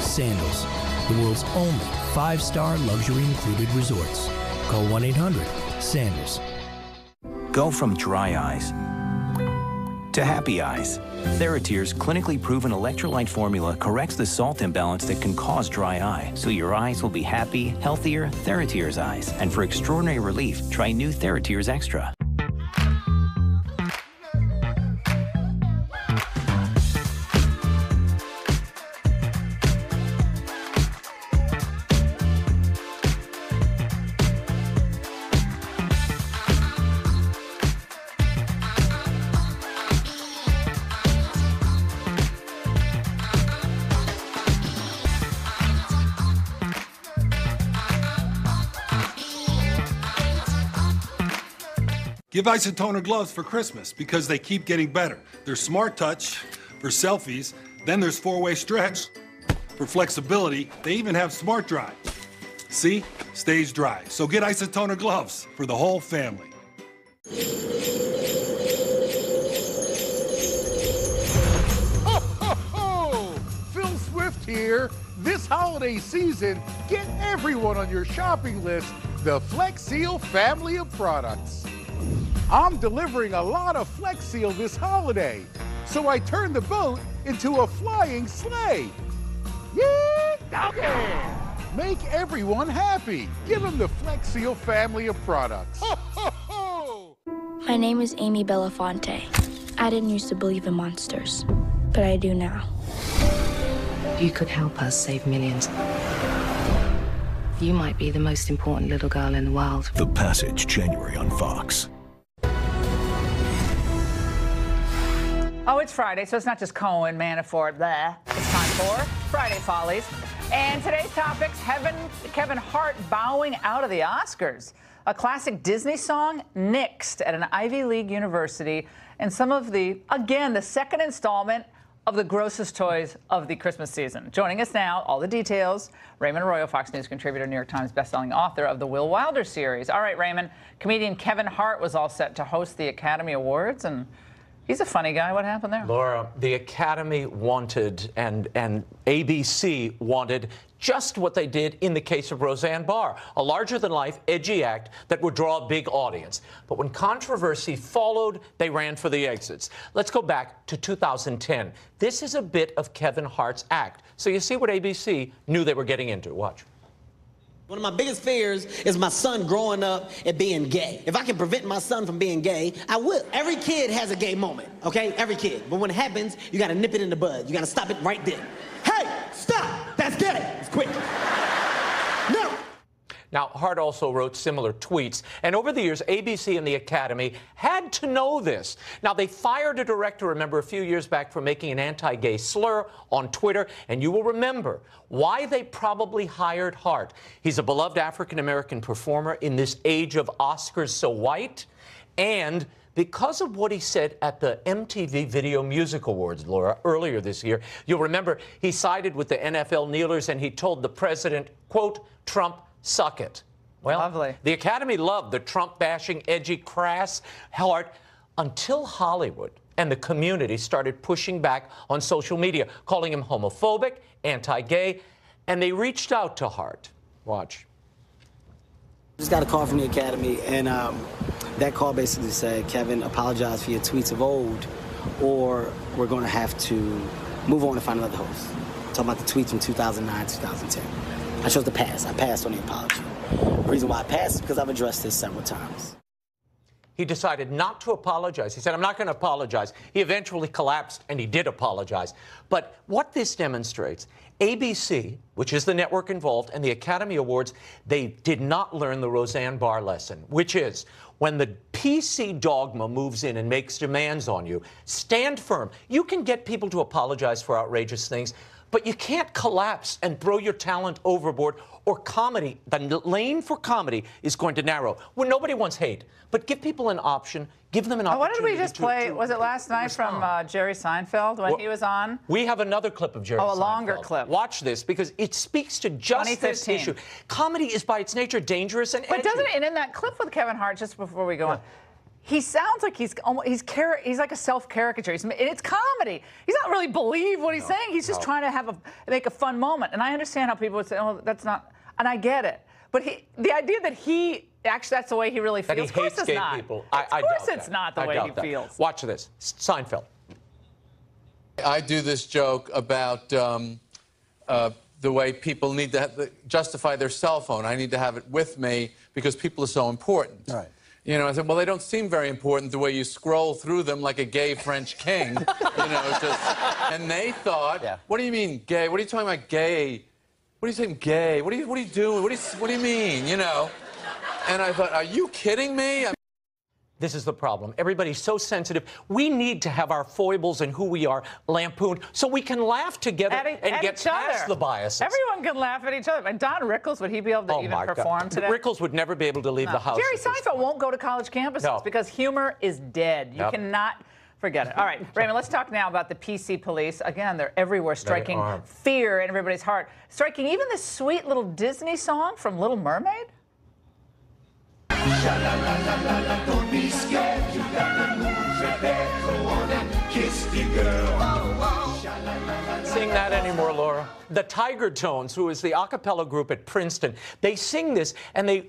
Sandals, the world's only 5-star luxury included resorts. Call 1-800-SANDALS. Go from dry eyes to happy eyes. TheraTear's clinically proven electrolyte formula corrects the salt imbalance that can cause dry eye, so your eyes will be happy, healthier TheraTear's eyes. And for extraordinary relief, try new TheraTear's Extra. Give Isotoner gloves for Christmas because they keep getting better. There's Smart Touch for selfies. Then there's 4-way stretch for flexibility. They even have Smart Dry. See? Stays dry. So get Isotoner gloves for the whole family. Ho, ho, ho! Phil Swift here. This holiday season, get everyone on your shopping list the Flex Seal family of products. I'm delivering a lot of Flex Seal this holiday, so I turned the boat into a flying sleigh. Yeah, doggy! Make everyone happy. Give them the Flex Seal family of products. Ho, ho, ho! My name is Amy Belafonte. I didn't used to believe in monsters, but I do now. You could help us save millions. You might be the most important little girl in the world. The Passage, January on Fox. Oh, it's Friday, so it's not just Cohen, Manafort, blah. It's time for Friday Follies. And today's topics, Kevin Hart bowing out of the Oscars, a classic Disney song nixed at an Ivy League university, and some of the second installment of the grossest toys of the Christmas season. Joining us now, all the details, Raymond Arroyo, Fox News contributor, New York Times bestselling author of the Will Wilder series. All right, Raymond, comedian Kevin Hart was all set to host the Academy Awards, and he's a funny guy. What happened there? Laura, the Academy wanted, and ABC wanted, just what they did in the case of Roseanne Barr, a larger-than-life, edgy act that would draw a big audience. But when controversy followed, they ran for the exits. Let's go back to 2010. This is a bit of Kevin Hart's act. So you see what ABC knew they were getting into. Watch. One of my biggest fears is my son growing up and being gay. If I can prevent my son from being gay, I will. Every kid has a gay moment, okay? Every kid. But when it happens, you gotta nip it in the bud. You gotta stop it right there. Hey, stop! That's gay! It's quick. No! Now, Hart also wrote similar tweets, and over the years, ABC and the Academy had to know this. Now, they fired a director, remember, a few years back for making an anti-gay slur on Twitter, and you will remember why they probably hired Hart. He's a beloved African-American performer in this age of Oscars so white, and because of what he said at the MTV Video Music Awards, Laura, earlier this year, you'll remember he sided with the NFL kneelers and he told the president, quote, Trump, suck it. Well, lovely. The Academy loved the Trump-bashing, edgy, crass Hart until Hollywood and the community started pushing back on social media, calling him homophobic, anti-gay, and they reached out to Hart. Watch. Just got a call from the Academy, and that call basically said, Kevin, apologize for your tweets of old, or we're going to have to move on and find another host. Talking about the tweets from 2009, 2010. I chose to pass. I passed on the apology. The reason why I passed is because I've addressed this several times. He decided not to apologize. He said, I'm not going to apologize. He eventually collapsed, and he did apologize. But what this demonstrates, ABC, which is the network involved, and the Academy Awards, they did not learn the Roseanne Barr lesson, which is when the PC dogma moves in and makes demands on you, stand firm. You can get people to apologize for outrageous things, but you can't collapse and throw your talent overboard, or comedy, the lane for comedy is going to narrow. When nobody wants hate, but give people an option, give them an opportunity. What did we just play? Was it last night from Jerry Seinfeld when he was on? We have another clip of Jerry Seinfeld. Oh, a longer clip. Watch this, because it speaks to just this issue. Comedy is by its nature dangerous and edgy. But doesn't it, and in that clip with Kevin Hart, just before we go on, he sounds like he's like a self-caricature. It's comedy. He's not really believe what he's saying. He's just trying to make a fun moment. And I understand how people would say, oh, that's not, and I get it. But the idea that he actually that's the way he really feels. That he hates gay people. Of course, it's not the way he feels. Watch this, Seinfeld. I do this joke about the way people need to justify their cell phone. I need to have it with me because people are so important. Right. You know, I said, well, they don't seem very important the way you scroll through them like a gay French king. You know, and they thought, what do you mean gay? What are you talking about gay? What are you saying gay? What are you doing? What do you mean? You know? And I thought, are you kidding me? This is the problem. Everybody's so sensitive. We need to have our foibles and who we are lampooned so we can laugh together and get past the biases. Everyone can laugh at each other. And Don Rickles, would he be able to even perform today? Rickles would never be able to leave the house. Jerry Seinfeld won't go to college campuses because humor is dead. You cannot forget it. All right, Raymond, let's talk now about the PC police. Again, they're everywhere, striking fear in everybody's heart. Striking even this sweet little Disney song from Little Mermaid. Don't be scared, you got the moves right there. Go on and kiss the girl. Sing that anymore, Laura. The Tiger Tones, who is the a cappella group at Princeton, they sing this, and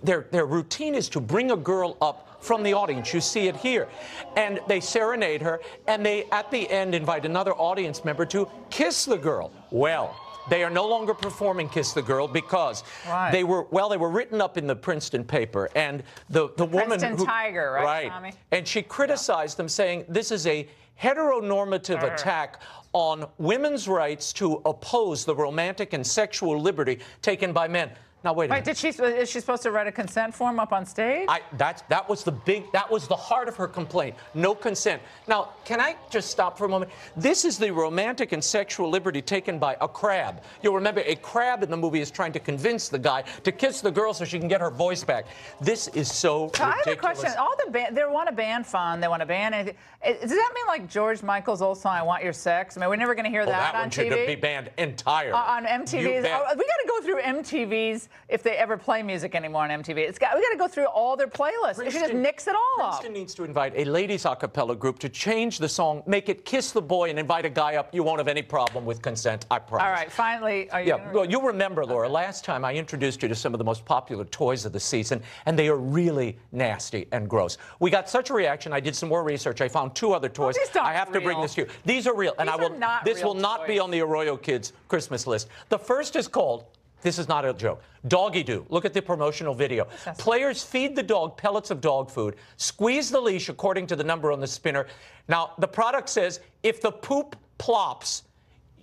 their routine is to bring a girl up from the audience. You see it here. And they serenade her, and they, at the end, invite another audience member to kiss the girl. Well, they are no longer performing Kiss the Girl because they were written up in the Princeton paper, and the woman Princeton Tiger, right, Tommy? And she criticized them, saying this is a heteronormative attack on women's rights to oppose the romantic and sexual liberty taken by men. Now wait a minute. Is she supposed to write a consent form up on stage? That was the heart of her complaint. No consent. Now, can I just stop for a moment? This is the romantic and sexual liberty taken by a crab. You'll remember a crab in the movie is trying to convince the guy to kiss the girl so she can get her voice back. This is so ridiculous. I have a question. All the they want to ban fun. They want to ban anything. Does that mean like George Michael's old song, "I Want Your Sex"? I mean, we're never going to hear that on TV. That one should be banned entirely. On MTV. We got to go through MTV's. If they ever play music anymore on MTV, we got to go through all their playlists. They should just nix it all up. Princeton needs to invite a ladies a cappella group to change the song, make it "Kiss the Boy," and invite a guy up. You won't have any problem with consent, I promise. All right, finally. Well, you'll remember, Laura, last time I introduced you to some of the most popular toys of the season, and they are really nasty and gross. We got such a reaction. I did some more research. I found 2 other toys. I have to bring this to you. These are real, and this will not be on the Arroyo Kids Christmas list. The first is called, this is not a joke, Doggy Doo. Look at the promotional video. Players feed the dog pellets of dog food, squeeze the leash according to the number on the spinner. Now, the product says if the poop plops,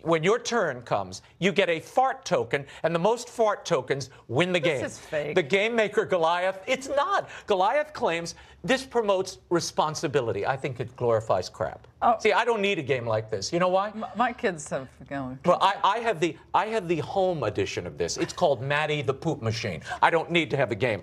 when your turn comes, you get a fart token, and the most fart tokens win the game. This is fake. The game maker, Goliath, it's not. Goliath claims this promotes responsibility. I think it glorifies crap. See, I don't need a game like this. You know why? My kids have. Well, I have the home edition of this. It's called Maddie the Poop Machine. I don't need to have a game.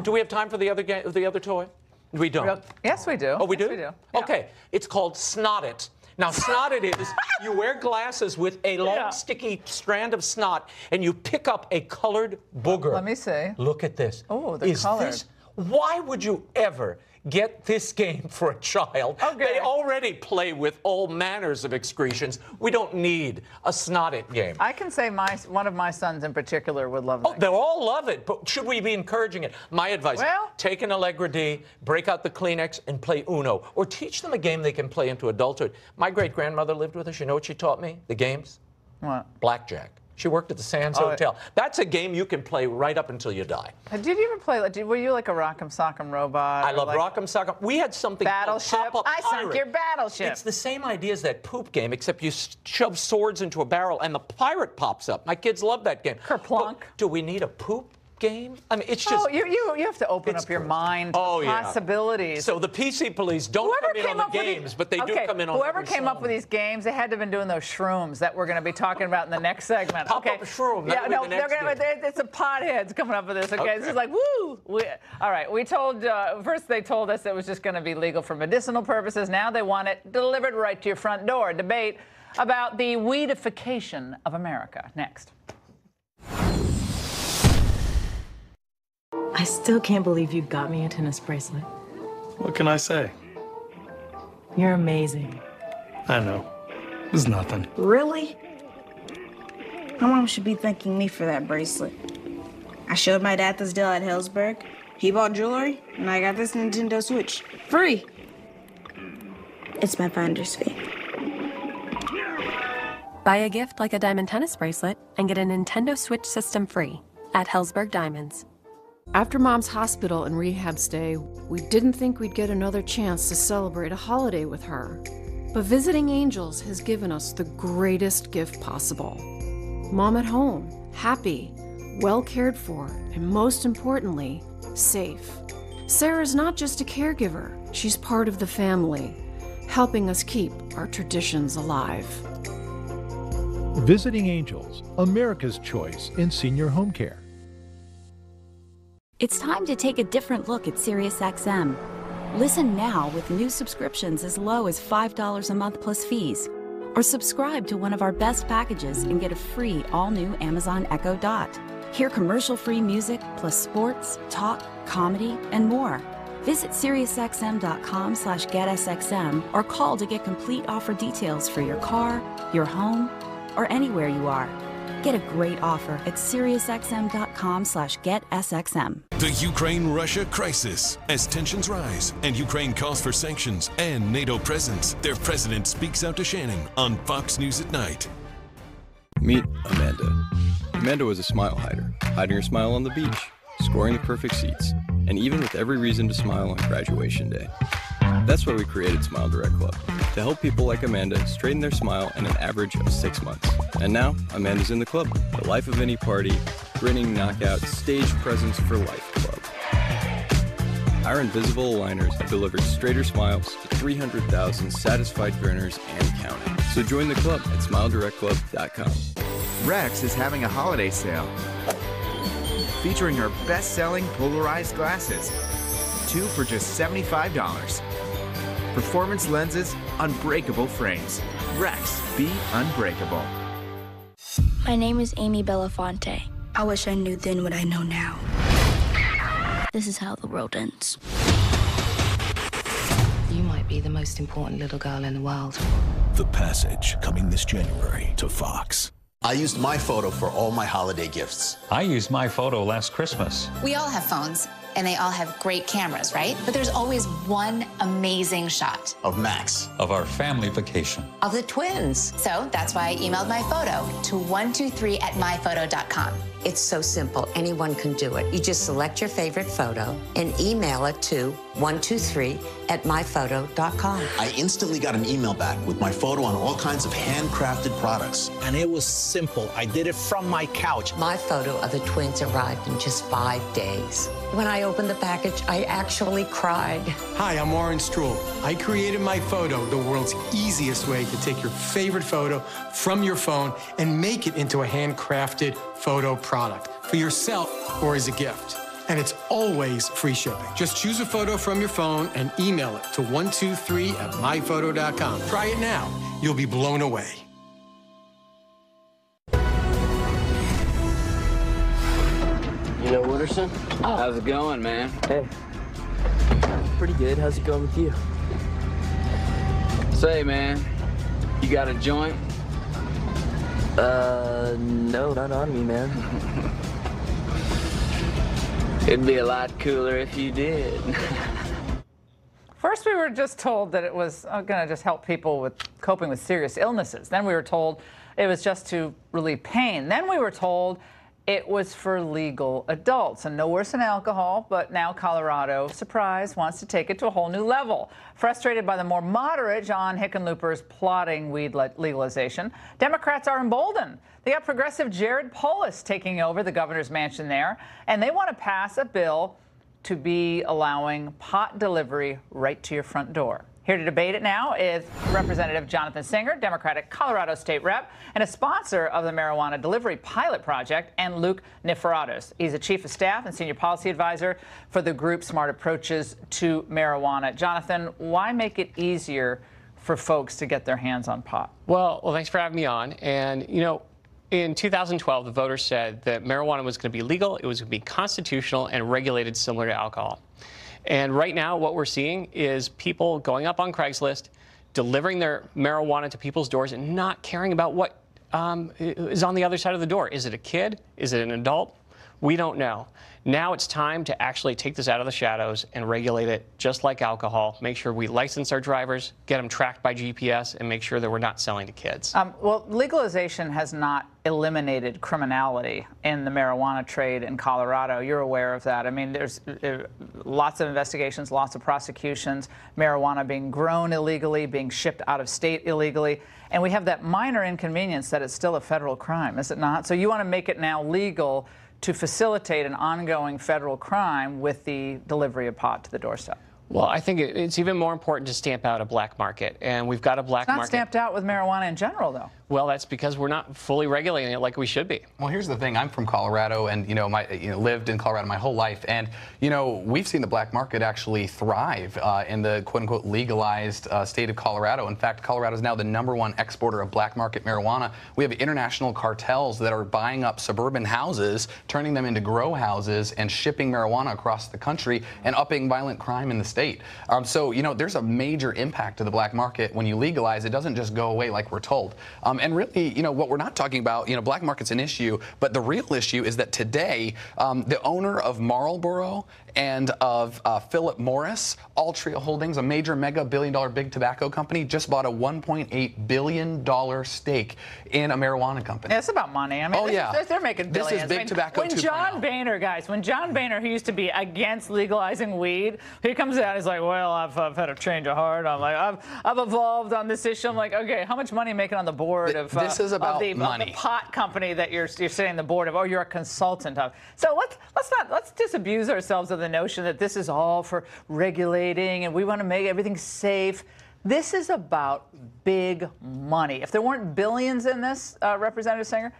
Do we have time for the other toy? We don't. Yes, we do. Oh, we do? Yes, we do. Yeah. Okay. It's called Snot It. Now, snot it is, you wear glasses with a long, sticky strand of snot, and you pick up a colored booger. Let me see. Look at this. Oh, the colored. Why would you ever get this game for a child? They already play with all manners of excretions. We don't need a snot it game. I can say one of my sons in particular would love that. Oh, they'll all love it, but should we be encouraging it? My advice, take an Allegra D, break out the Kleenex, and play Uno. Or teach them a game they can play into adulthood. My great-grandmother lived with us. You know what she taught me? The games? What? Blackjack. She worked at the Sands Hotel. That's a game you can play right up until you die. Did you ever play, were you like a Rock'em Sock'em Robot? I love Rock'em Sock'em. We had something Battleship. called Pop-Up Pirate. I sunk your battleship. It's the same idea as that poop game, except you shove swords into a barrel and the pirate pops up. My kids love that game. Kerplunk. But do we need a poop game? I mean, it's just... you have to open up your mind to possibilities. So the PC police don't come in on the games, but they do come in on whoever came up with these games, they had to have been doing those shrooms that we're going to be talking about in the next segment. Pop up a shroom. Yeah, no, it's a potheads coming up with this. Okay, this is like, woo! All right, we told, first they told us it was just going to be legal for medicinal purposes. Now they want it delivered right to your front door. Debate about the weedification of America. Next. I still can't believe you got me a tennis bracelet. What can I say? You're amazing. I know. It's nothing. Really? My mom should be thanking me for that bracelet. I showed my dad this deal at Hillsburg. He bought jewelry, and I got this Nintendo Switch. Free. It's my finder's fee. Buy a gift like a diamond tennis bracelet and get a Nintendo Switch system free at Hillsburg Diamonds. After Mom's hospital and rehab stay, we didn't think we'd get another chance to celebrate a holiday with her. But Visiting Angels has given us the greatest gift possible. Mom at home, happy, well cared for, and most importantly, safe. Sarah's not just a caregiver, she's part of the family, helping us keep our traditions alive. Visiting Angels, America's choice in senior home care. It's time to take a different look at SiriusXM. Listen now with new subscriptions as low as $5 a month plus fees. Or subscribe to one of our best packages and get a free all-new Amazon Echo Dot. Hear commercial-free music plus sports, talk, comedy, and more. Visit SiriusXM.com/GetSXM or call to get complete offer details for your car, your home, or anywhere you are. Get a great offer at SiriusXM.com/GetSXM. The Ukraine-Russia crisis. As tensions rise and Ukraine calls for sanctions and NATO presence, their president speaks out to Shannon on Fox News at Night. Meet Amanda. Amanda was a smile hider, hiding her smile on the beach, scoring the perfect seats, and even with every reason to smile on graduation day. That's why we created Smile Direct Club, to help people like Amanda straighten their smile in an average of 6 months. And now, Amanda's in the club, the life of any party, grinning knockout, stage presence for life club. Our invisible aligners have delivered straighter smiles to 300,000 satisfied grinners and counting. So join the club at SmileDirectClub.com. Rex is having a holiday sale, featuring our best-selling polarized glasses. 2 for just $75. Performance lenses, unbreakable frames. Rex, be unbreakable. My name is Amy Belafonte. I wish I knew then what I know now. This is how the world ends. You might be the most important little girl in the world. The Passage, coming this January to Fox. I used my photo for all my holiday gifts. I used my photo last Christmas. We all have phones, and they all have great cameras, right? But there's always one amazing shot. Of Max. Of our family vacation. Of the twins. So that's why I emailed my photo to 123@myphoto.com. It's so simple. Anyone can do it. You just select your favorite photo and email it to 123@myphoto.com. I instantly got an email back with my photo on all kinds of handcrafted products. And it was simple. I did it from my couch. My photo of the twins arrived in just 5 days. When I opened the package, I actually cried. Hi, I'm Warren Struhl. I created my photo, the world's easiest way to take your favorite photo from your phone and make it into a handcrafted photo product for yourself or as a gift. And it's always free shipping. Just choose a photo from your phone and email it to 123@myphoto.com. Try it now. You'll be blown away. You know Wooderson? Oh. How's it going, man? Hey. Pretty good. How's it going with you? Say, man, you got a joint? No, not on me, man. It'd be a lot cooler if you did. First, we were just told that it was going to just help people with coping with serious illnesses. Then we were told it was just to relieve pain. Then we were told it was for legal adults, and no worse than alcohol, but now Colorado, surprise, wants to take it to a whole new level. Frustrated by the more moderate John Hickenlooper's plotting weed legalization, Democrats are emboldened. They got progressive Jared Polis taking over the governor's mansion there, and they want to pass a bill to be allowing pot delivery right to your front door. Here to debate it now is Representative Jonathan Singer, Democratic Colorado State Rep, and a sponsor of the Marijuana Delivery Pilot Project, and Luke Niferatos. He's a Chief of Staff and Senior Policy Advisor for the group Smart Approaches to Marijuana. Jonathan, why make it easier for folks to get their hands on pot? Well, thanks for having me on. And, you know, in 2012, the voters said that marijuana was going to be legal, it was going to be constitutional, and regulated similar to alcohol. And right now, what we're seeing is people going up on Craigslist, delivering their marijuana to people's doors and not caring about what is on the other side of the door. Is it a kid? Is it an adult? We don't know. Now it's time to actually take this out of the shadows and regulate it just like alcohol. Make sure we license our drivers, get them tracked by GPS, and make sure that we're not selling to kids. Well, legalization has not eliminated criminality in the marijuana trade in Colorado. You're aware of that. I mean, there's lots of investigations, lots of prosecutions, marijuana being grown illegally, being shipped out of state illegally. And we have that minor inconvenience that it's still a federal crime, is it not? So you want to make it now legal to facilitate an ongoing federal crime with the delivery of pot to the doorstep. Well, I think it's even more important to stamp out a black market, and we've got a black market. It's not stamped out with marijuana in general, though. Well, that's because we're not fully regulating it like we should be. Well, here's the thing. I'm from Colorado, and lived in Colorado my whole life, and we've seen the black market actually thrive in the quote-unquote legalized state of Colorado. In fact, Colorado is now the #1 exporter of black market marijuana. We have international cartels that are buying up suburban houses, turning them into grow houses, and shipping marijuana across the country and upping violent crime in the state. So there's a major impact to the black market when you legalize. It doesn't just go away like we're told. And really, what we're not talking about, black market's an issue, but the real issue is that today, the owner of Marlboro and of Philip Morris, Altria Holdings, a major mega billion-dollar big tobacco company, just bought a $1.8 billion stake in a marijuana company. Yeah, it's about money. I mean, they're making billions. This is big tobacco 2.0. When John Boehner, guys, when John Boehner, who used to be against legalizing weed, he comes out, he's like, well, I've had a change of heart. I'm like, I've evolved on this issue. I'm like, okay, how much money are you making on the board of this is about money. Of the pot company that you're sitting on the board of, or you're a consultant of? So let's disabuse ourselves of the notion that this is all for regulating and we want to make everything safe. This is about big money. If there weren't billions in this, Representative Sanger,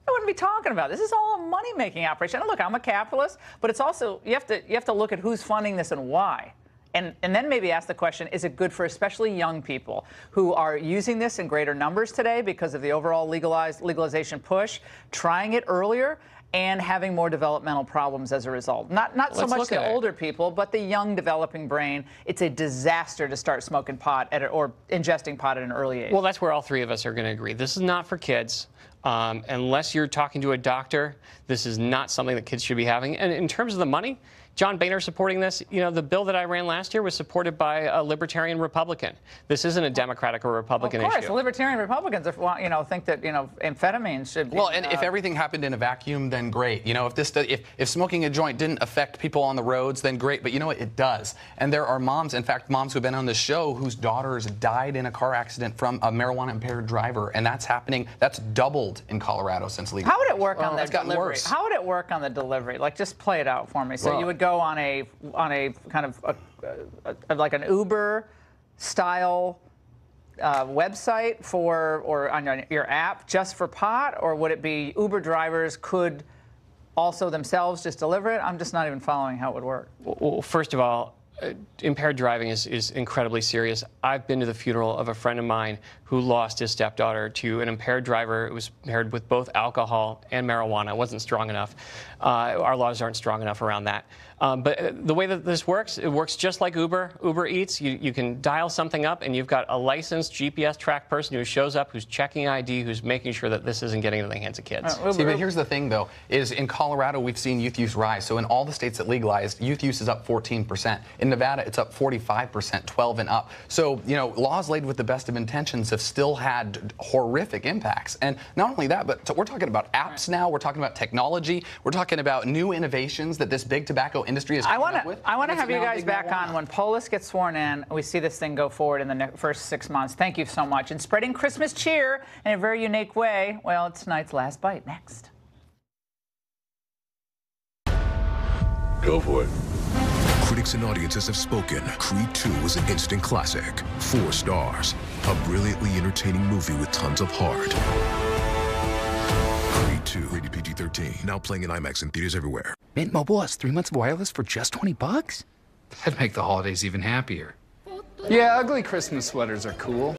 I wouldn't be talking about this. This is all a money-making operation. And look, I'm a capitalist, but it's also you have to look at who's funding this and why. And then maybe ask the question, is it good for especially young people who are using this in greater numbers today because of the overall legalization push, trying it earlier, and having more developmental problems as a result? Not so much the older people, but the young developing brain. It's a disaster to start smoking pot or ingesting pot at an early age. Well, that's where all three of us are going to agree. This is not for kids. Unless you're talking to a doctor, this is not something that kids should be having. And in terms of the money, John Boehner supporting this, the bill that I ran last year was supported by a libertarian Republican. This isn't a Democratic or Republican issue. Of course, the libertarian Republicans think that amphetamines should be. Well, and if everything happened in a vacuum, then great. If smoking a joint didn't affect people on the roads, then great. But it does. And there are moms, in fact, moms who've been on this show whose daughters died in a car accident from a marijuana-impaired driver, and that's happening. That's doubled in Colorado since legal. How would it work on the it's gotten delivery? worse. How would it work on the delivery? Like, just play it out for me. So you would go on a kind of like an Uber style website or on your app just for pot, or would it be Uber drivers could also themselves just deliver it? I'm just not even following how it would work. Well, first of all, impaired driving is incredibly serious. I've been to the funeral of a friend of mine who lost his stepdaughter to an impaired driver who was impaired with both alcohol and marijuana. It wasn't strong enough. Our laws aren't strong enough around that. But the way that this works, it works just like Uber Eats. You can dial something up, and you've got a licensed GPS-tracked person who shows up, who's checking ID, who's making sure that this isn't getting into the hands of kids. See, but here's the thing, though, is in Colorado, we've seen youth use rise. So in all the states that legalized, youth use is up 14%. In Nevada, it's up 45%, 12 and up. So, laws laid with the best of intentions have still had horrific impacts. And not only that, but we're talking about apps now. We're talking about technology. We're talking about new innovations that this big tobacco industry is coming up with. I want to have you guys back on when Polis gets sworn in. We see this thing go forward in the first 6 months. Thank you so much. And spreading Christmas cheer in a very unique way. Well, it's tonight's Last Bite next. Go for it. Critics and audiences have spoken. Creed 2 was an instant classic. 4 stars. A brilliantly entertaining movie with tons of heart. Creed 2, rated PG-13. Now playing in IMAX in theaters everywhere. Mint Mobile has 3 months of wireless for just $20? That'd make the holidays even happier. Yeah, ugly Christmas sweaters are cool.